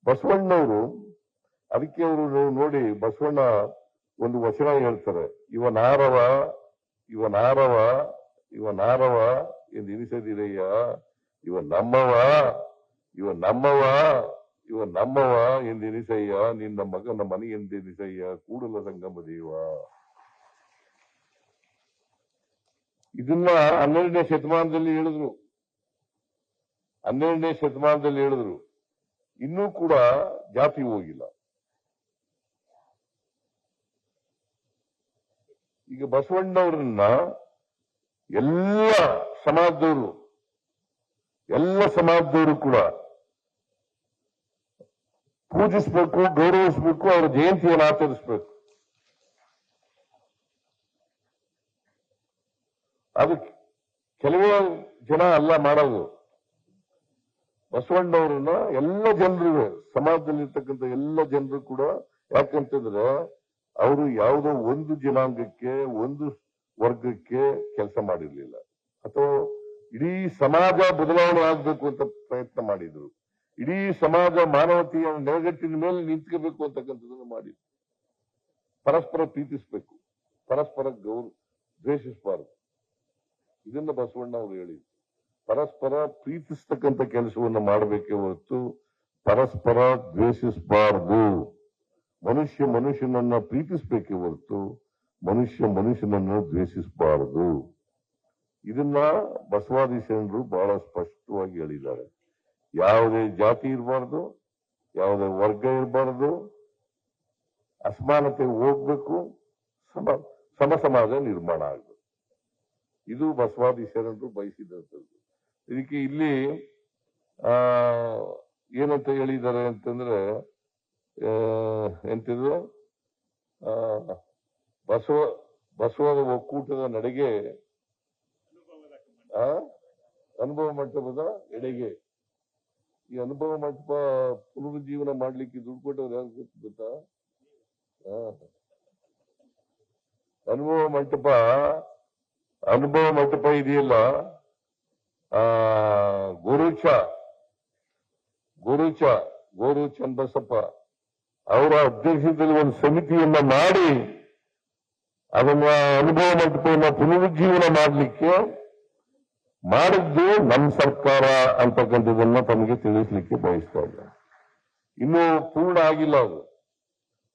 ಬಸವಣ್ಣವರು ಅದಕ್ಕೆ ಅವರು ನೋಡಿ ಬಸವಣ್ಣ ಒಂದು ವಚನ ಹೇಳ್ತಾರೆ, ಇವನಾರವ ಇವನಾರವ ಇವನಾರವ ಎಂದು ಎನಿಸದಿರಯ್ಯ, ಇವ ನಮ್ಮವ ಇವ ನಮ್ಮವ ಇವ ನಮ್ಮವ ಎಂದೆನಿಸಯ್ಯ, ನಿನ್ನ ಮಗನ ಮನೆ ಎಂದೆನಿಸಯ್ಯ, ಕೂಡಲ ಸಂಗಮ ದೇವ. ಇದನ್ನ 12ನೇ ಶತಮಾನದಲ್ಲಿ ಹೇಳಿದ್ರು, 12ನೇ ಶತಮಾನದಲ್ಲಿ ಹೇಳಿದ್ರು. ಇನ್ನೂ ಕೂಡ ಜಾತಿ ಹೋಗಿಲ್ಲ. ಈಗ ಬಸವಣ್ಣವ್ರನ್ನ ಎಲ್ಲ ಸಮಾಜದವರು ಕೂಡ ಪೂಜಿಸಬೇಕು, ಗೌರವಿಸಬೇಕು, ಅವರ ಜಯಂತಿಯನ್ನು ಆಚರಿಸಬೇಕು. ಅದು ಕೆಲವೇ ಜನ ಅಲ್ಲ ಮಾಡೋದು. ಬಸವಣ್ಣವ್ರನ್ನ ಎಲ್ಲ ಜನರು, ಸಮಾಜದಲ್ಲಿರ್ತಕ್ಕಂಥ ಎಲ್ಲ ಜನರು ಕೂಡ, ಯಾಕಂತಂದ್ರೆ ಅವರು ಯಾವುದೋ ಒಂದು ಜನಾಂಗಕ್ಕೆ ಒಂದು ವರ್ಗಕ್ಕೆ ಕೆಲಸ ಮಾಡಿರ್ಲಿಲ್ಲ, ಅಥವಾ ಇಡೀ ಸಮಾಜ ಬದಲಾವಣೆ ಆಗ್ಬೇಕು ಅಂತ ಪ್ರಯತ್ನ ಮಾಡಿದ್ರು. ಇಡೀ ಸಮಾಜ ಮಾನವತೆಯ ನೆಲೆಗಟ್ಟಿನ ಮೇಲೆ ನಿಂತ್ಕೋಬೇಕು ಅಂತಕ್ಕಂಥದ್ದನ್ನು ಮಾಡಿದ್ರು. ಪರಸ್ಪರ ಪ್ರೀತಿಸಬೇಕು, ಪರಸ್ಪರ ದ್ವೇಷಿಸಬಾರದು. ಇದನ್ನ ಬಸವಣ್ಣ ಅವರು ಹೇಳಿದ್ರು. ಪರಸ್ಪರ ಪ್ರೀತಿಸ್ತಕ್ಕಂಥ ಕೆಲಸವನ್ನು ಮಾಡಬೇಕೇ ಹೊರತು ಪರಸ್ಪರ ದ್ವೇಷಿಸಬಾರದು. ಮನುಷ್ಯ ಮನುಷ್ಯನನ್ನ ಪ್ರೀತಿಸಬೇಕೇ ಹೊರತು ಮನುಷ್ಯನನ್ನು ದ್ವೇಷಿಸಬಾರದು. ಇದನ್ನ ಬಸವಾದಿ ಶರಣರು ಬಹಳ ಸ್ಪಷ್ಟವಾಗಿ ಹೇಳಿದ್ದಾರೆ. ಯಾವುದೇ ಜಾತಿ ಇರಬಾರ್ದು, ಯಾವುದೇ ವರ್ಗ ಇರಬಾರ್ದು, ಅಸಮಾನತೆ ಹೋಗ್ಬೇಕು, ಸಮ ಸಮಾಜ ನಿರ್ಮಾಣ ಆಗಬೇಕು. ಇದು ಬಸವಾದಿ ಶರಣರು ಬಯಸಿದಂಥದ್ದು. ಇದಕ್ಕೆ ಇಲ್ಲಿ ಏನಂತ ಹೇಳಿದ್ದಾರೆ ಅಂತಂದ್ರೆ, ಎಂತಿದ್ರು ಬಸವದ ಒಕ್ಕೂಟದ ನಡೆಗೆ, ಅನುಭವ ಮಂಟಪದ ಎಡೆಗೆ. ಈ ಅನುಭವ ಮಂಟಪ ಪುನರುಜ್ಜೀವನ ಮಾಡ್ಲಿಕ್ಕೆ ದುಡ್ಡು ಕೊಟ್ಟವ್ರು ಯಾರು ಗೊತ್ತಾ? ಅನುಭವ ಮಂಟಪ ಇದೆಯಲ್ಲ, ಗೋರು ಚನ್ನಬಸಪ್ಪ ಅವರ ಅಧ್ಯಕ್ಷತೆಯಲ್ಲಿ ಒಂದು ಸಮಿತಿಯನ್ನ ಮಾಡಿ ಅದನ್ನ ಅನುಭವ ಮಂಟಪವನ್ನ ಪುನರುಜ್ಜೀವನ ಮಾಡಲಿಕ್ಕೆ ಮಾಡಿದ್ದು ನಮ್ಮ ಸರ್ಕಾರ ಅಂತಕ್ಕಂಥದನ್ನ ತಮಗೆ ತಿಳಿಸ್ಲಿಕ್ಕೆ ಬಯಸ್ತಾ ಇದ್ದಾರೆ. ಇನ್ನೂ ಪೂರ್ಣ ಆಗಿಲ್ಲ ಅದು.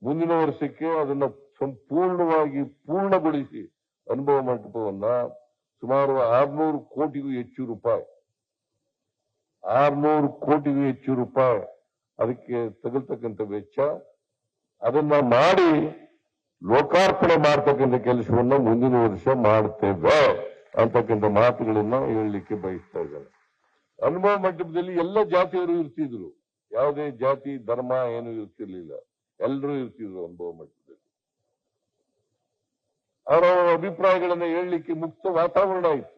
ಮುಂದಿನ ವರ್ಷಕ್ಕೆ ಅದನ್ನ ಸಂಪೂರ್ಣವಾಗಿ ಪೂರ್ಣಗೊಳಿಸಿ ಅನುಭವ ಮಂಟಪವನ್ನ ಸುಮಾರು 600 ಕೋಟಿಗೂ ಹೆಚ್ಚು ರೂಪಾಯಿ 600 ಕೋಟಿಗೂ ಹೆಚ್ಚು ರೂಪಾಯಿ ಅದಕ್ಕೆ ತಗಲ್ತಕ್ಕಂಥ ವೆಚ್ಚ, ಅದನ್ನ ಮಾಡಿ ಲೋಕಾರ್ಪಣೆ ಮಾಡ್ತಕ್ಕಂಥ ಕೆಲಸವನ್ನ ಮುಂದಿನ ವರ್ಷ ಮಾಡ್ತೇವೆ ಅಂತಕ್ಕಂಥ ಮಾತುಗಳನ್ನ ಹೇಳಲಿಕ್ಕೆ ಬಯಸ್ತಾ ಇದ್ದಾರೆ. ಅನುಭವ ಮಂಟಪದಲ್ಲಿ ಎಲ್ಲ ಜಾತಿಯವರು ಇರ್ತಿದ್ರು, ಯಾವುದೇ ಜಾತಿ ಧರ್ಮ ಏನು ಇರ್ತಿರ್ಲಿಲ್ಲ, ಎಲ್ಲರೂ ಇರ್ತಿದ್ರು ಅನುಭವ ಮಂಟಪದಲ್ಲಿ. ಅವರ ಅಭಿಪ್ರಾಯಗಳನ್ನ ಹೇಳಲಿಕ್ಕೆ ಮುಕ್ತ ವಾತಾವರಣ ಇತ್ತು.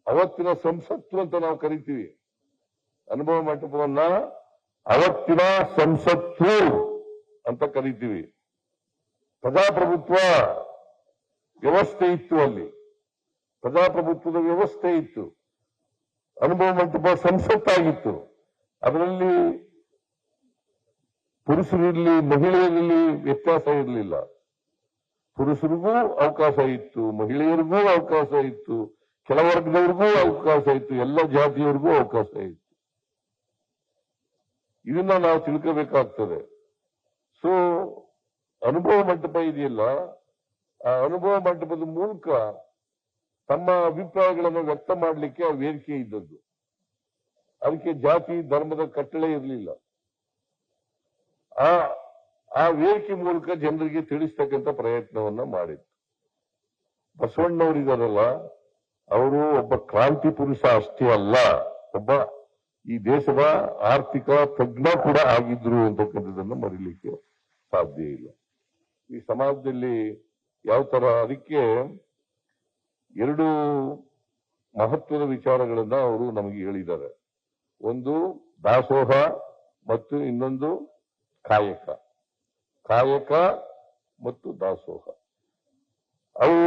ಅವತ್ತಿನ ಸಂಸತ್ತು ಅಂತ ನಾವು ಕರಿತೀವಿ ಅನುಭವ ಮಂಟಪವನ್ನ, ಅವತ್ತಿನ ಸಂಸತ್ತು ಅಂತ ಕರಿತೀವಿ. ಪ್ರಜಾಪ್ರಭುತ್ವ ವ್ಯವಸ್ಥೆ ಇತ್ತು, ಅಲ್ಲಿ ಪ್ರಜಾಪ್ರಭುತ್ವದ ವ್ಯವಸ್ಥೆ ಇತ್ತು. ಅನುಭವ ಮಂಟಪ ಸಂಸತ್ತಾಗಿತ್ತು. ಅದರಲ್ಲಿ ಪುರುಷರಿರಲಿ ಮಹಿಳೆಯರಲ್ಲಿ ವ್ಯತ್ಯಾಸ ಇರಲಿಲ್ಲ. ಪುರುಷರಿಗೂ ಅವಕಾಶ ಇತ್ತು, ಮಹಿಳೆಯರಿಗೂ ಅವಕಾಶ ಇತ್ತು, ಕೆಲವರ್ಗದವ್ರಿಗೂ ಅವಕಾಶ ಇತ್ತು, ಎಲ್ಲ ಜಾತಿಯವರಿಗೂ ಅವಕಾಶ ಇತ್ತು. ಇದನ್ನ ನಾವು ತಿಳ್ಕೋಬೇಕಾಗ್ತದೆ. ಸೊ ಅನುಭವ ಮಂಟಪ ಇದೆಯಲ್ಲ, ಆ ಅನುಭವ ಮಂಟಪದ ಮೂಲಕ ತಮ್ಮ ಅಭಿಪ್ರಾಯಗಳನ್ನು ವ್ಯಕ್ತ ಮಾಡಲಿಕ್ಕೆ ಆ ವೇದಿಕೆ ಇದ್ದದ್ದು. ಅದಕ್ಕೆ ಜಾತಿ ಧರ್ಮದ ಕಟ್ಟಳೆ ಇರಲಿಲ್ಲ. ಆ ವೇದಿಕೆ ಮೂಲಕ ಜನರಿಗೆ ತಿಳಿಸ್ತಕ್ಕಂಥ ಪ್ರಯತ್ನವನ್ನ ಮಾಡಿತ್ತು. ಬಸವಣ್ಣವರಿಗಾರಲ್ಲ, ಅವರು ಒಬ್ಬ ಕ್ರಾಂತಿ ಪುರುಷ ಅಷ್ಟೇ ಅಲ್ಲ, ಒಬ್ಬ ಈ ದೇಶದ ಆರ್ಥಿಕ ತಜ್ಞ ಕೂಡ ಆಗಿದ್ರು ಅಂತಕ್ಕಂಥದ್ದನ್ನು ಮರೀಲಿಕ್ಕೆ ಸಾಧ್ಯ ಇಲ್ಲ. ಈ ಸಮಾಜದಲ್ಲಿ ಯಾವ ತರ, ಅದಕ್ಕೆ 2 ಮಹತ್ವದ ವಿಚಾರಗಳನ್ನ ಅವರು ನಮಗೆ ಹೇಳಿದ್ದಾರೆ. ಒಂದು ದಾಸೋಹ ಮತ್ತು ಇನ್ನೊಂದು ಕಾಯಕ. ಕಾಯಕ ಮತ್ತು ದಾಸೋಹ. ಅವು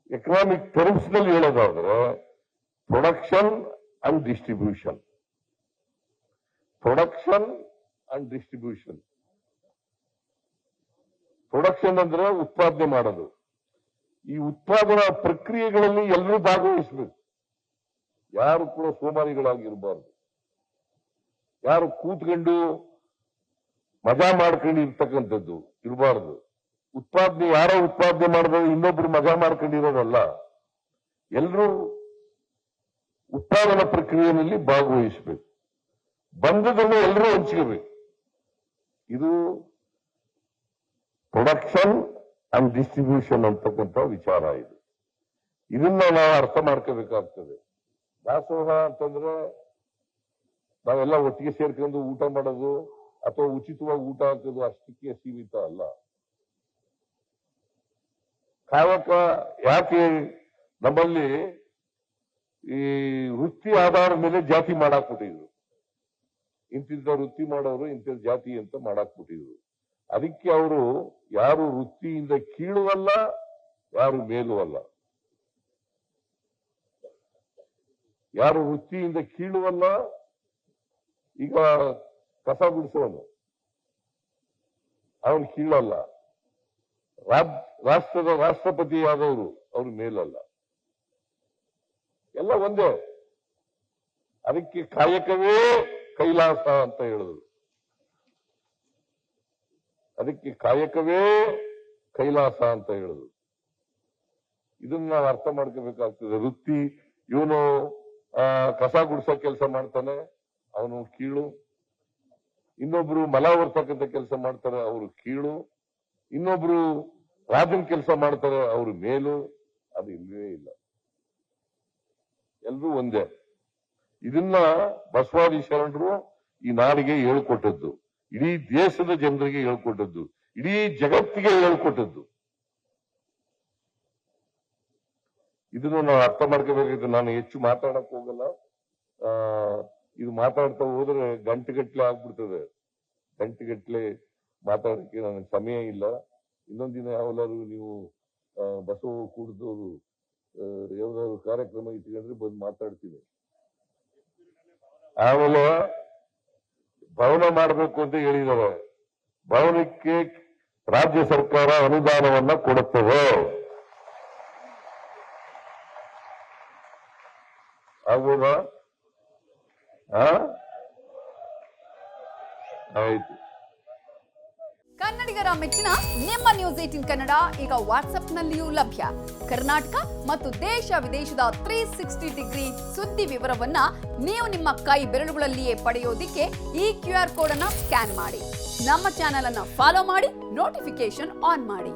ಎಕನಾಮಿಕ್ ಟರ್ಮ್ಸ್ ನಲ್ಲಿ ಹೇಳೋದಾದ್ರೆ production and distribution. Production and distribution. Production ಅಂದ್ರೆ ಉತ್ಪಾದನೆ ಮಾಡೋದು. ಈ ಉತ್ಪಾದನಾ ಪ್ರಕ್ರಿಯೆಗಳಲ್ಲಿ ಎಲ್ಲರೂ ಭಾಗವಹಿಸಬೇಕು. ಯಾರು ಕೂಡ ಸೋಮಾರಿಗಳಾಗಿರಬಾರ್ದು. ಯಾರು ಕೂತ್ಕೊಂಡು ಮಜಾ ಮಾಡ್ಕೊಂಡು ಇರ್ತಕ್ಕಂಥದ್ದು ಇರಬಾರ್ದು. ಉತ್ಪಾದನೆ ಯಾರೋ ಉತ್ಪಾದನೆ ಮಾಡಿದ್ರೆ ಇನ್ನೊಬ್ರು ಮಜಾ ಮಾಡ್ಕೊಂಡಿರೋದಲ್ಲ. ಎಲ್ಲರೂ ಉತ್ಪಾದನಾ ಪ್ರಕ್ರಿಯೆಯಲ್ಲಿ ಭಾಗವಹಿಸಬೇಕು. ಬಂದದನ್ನು ಎಲ್ಲರೂ ಹಂಚ್ಕೋಬೇಕು. ಇದು ಪ್ರೊಡಕ್ಷನ್ ಅಂಡ್ ಡಿಸ್ಟ್ರಿಬ್ಯೂಷನ್ ಅಂತಕ್ಕಂಥ ವಿಚಾರ ಇದು. ಇದನ್ನ ನಾವು ಅರ್ಥ ಮಾಡ್ಕೋಬೇಕಾಗ್ತದೆ. ದಾಸೋಹ ಅಂತಂದ್ರೆ ನಾವೆಲ್ಲ ಒಟ್ಟಿಗೆ ಸೇರ್ಕೊಂಡು ಊಟ ಮಾಡೋದು ಅಥವಾ ಉಚಿತವಾಗಿ ಊಟ ಹಾಕೋದು ಅಷ್ಟಕ್ಕೆ ಸೀಮಿತ ಅಲ್ಲ. ಕಾಯಕ ಯಾಕೆ ನಮ್ಮಲ್ಲಿ ಈ ವೃತ್ತಿ ಆಧಾರದ ಮೇಲೆ ಜಾತಿ ಮಾಡಾಕ್ಬಿಟ್ಟಿದ್ರು. ಇಂತಿಂತ ವೃತ್ತಿ ಮಾಡೋರು ಇಂಥ ಜಾತಿ ಅಂತ ಮಾಡಾಕ್ಬಿಟ್ಟಿದ್ರು. ಅದಕ್ಕೆ ಅವರು ಯಾರು ವೃತ್ತಿಯಿಂದ ಕೀಳು ಅಲ್ಲ, ಯಾರು ಮೇಲೂ ಅಲ್ಲ. ಯಾರು ವೃತ್ತಿಯಿಂದ ಕೀಳು ಅಲ್ಲ. ಈಗ ಕಸ ಗುಡಿಸೋನು ಅವನು ಕೀಳಲ್ಲ. ರಾಷ್ಟ್ರದ ರಾಷ್ಟ್ರಪತಿ ಆದವರು ಅವರು ಮೇಲಲ್ಲ. ಎಲ್ಲ ಒಂದೇ. ಅದಕ್ಕೆ ಕಾಯಕವೇ ಕೈಲಾಸ ಅಂತ ಹೇಳಿದ್ರು. ಅದಕ್ಕೆ ಕಾಯಕವೇ ಕೈಲಾಸ ಅಂತ ಹೇಳಿದ್ರು. ಇದನ್ನ ನಾವು ಅರ್ಥ ಮಾಡ್ಕೋಬೇಕಾಗ್ತದೆ. ವೃತ್ತಿ ಇವನು ಕಸ ಗುಡಿಸೋ ಕೆಲಸ ಮಾಡ್ತಾನೆ, ಅವನು ಕೀಳು. ಇನ್ನೊಬ್ರು ಮಲ ಒರ್ತಕ್ಕಂಥ ಕೆಲಸ ಮಾಡ್ತಾರೆ, ಅವರು ಕೀಳು. ಇನ್ನೊಬ್ರು ರಾಜನ ಕೆಲಸ ಮಾಡ್ತಾರೆ, ಅವರು ಮೇಲು. ಅದು ಇಲ್ಲವೇ ಇಲ್ಲ. ಎಲ್ಲರೂ ಒಂದೇ. ಇದನ್ನ ಬಸವಾದಿ ಶರಣರು ಈ ನಾಡಿಗೆ ಹೇಳ್ಕೊಟ್ಟದ್ದು, ಇಡೀ ದೇಶದ ಜನರಿಗೆ ಹೇಳ್ಕೊಟ್ಟದ್ದು, ಇಡೀ ಜಗತ್ತಿಗೆ ಹೇಳ್ಕೊಟ್ಟದ್ದು. ಇದನ್ನು ನಾವು ಅರ್ಥ ಮಾಡ್ಕೋಬೇಕಾದ್ರೆ ನಾನು ಹೆಚ್ಚು ಮಾತಾಡಕ್ ಹೋಗಲ್ಲ. ಇದು ಮಾತಾಡ್ತಾ ಹೋದ್ರೆ ಗಂಟೆಗಟ್ಲೆ ಆಗ್ಬಿಡ್ತದೆ. ಗಂಟೆಗಟ್ಲೆ ಮಾತಾಡಕ್ಕೆ ನನಗೆ ಸಮಯ ಇಲ್ಲ. ಇನ್ನೊಂದಿನ ಯಾವಾದ್ರು ನೀವು ಬಸವ ಕೂಡಿದವರು ಯಾವ್ದಾದ್ರು ಕಾರ್ಯಕ್ರಮ ಇಟ್ಕೊಂಡ್ರೆ ಬಂದು ಮಾತಾಡ್ತೀನಿ. ಆಮೇಲೆ ಭವನ ಮಾಡಬೇಕು ಅಂತ ಹೇಳಿದ್ದಾರೆ. ಭವನಕ್ಕೆ ರಾಜ್ಯ ಸರ್ಕಾರ ಅನುದಾನವನ್ನ ಕೊಡುತ್ತದೆ. ಆಗ್ಬೋದಾ? ಆಯ್ತು. ಕನ್ನಡಿಗರ ಮೆಚ್ಚಿನ ನಿಮ್ಮ ನ್ಯೂಸ್ 18 ಕನ್ನಡ ಈಗ ವಾಟ್ಸ್ಆಪ್ನಲ್ಲಿಯೂ ಲಭ್ಯ. ಕರ್ನಾಟಕ ಮತ್ತು ದೇಶ ವಿದೇಶದ 360 ಡಿಗ್ರಿ ಸುದ್ದಿ ವಿವರವನ್ನ ನೀವು ನಿಮ್ಮ ಕೈ ಬೆರಳುಗಳಲ್ಲಿಯೇ ಪಡೆಯೋದಿಕ್ಕೆ ಈ QR ಕೋಡ್ ಅನ್ನ ಸ್ಕ್ಯಾನ್ ಮಾಡಿ. ನಮ್ಮ ಚಾನೆಲ್ ಅನ್ನ ಫಾಲೋ ಮಾಡಿ, ನೋಟಿಫಿಕೇಶನ್ ಆನ್ ಮಾಡಿ.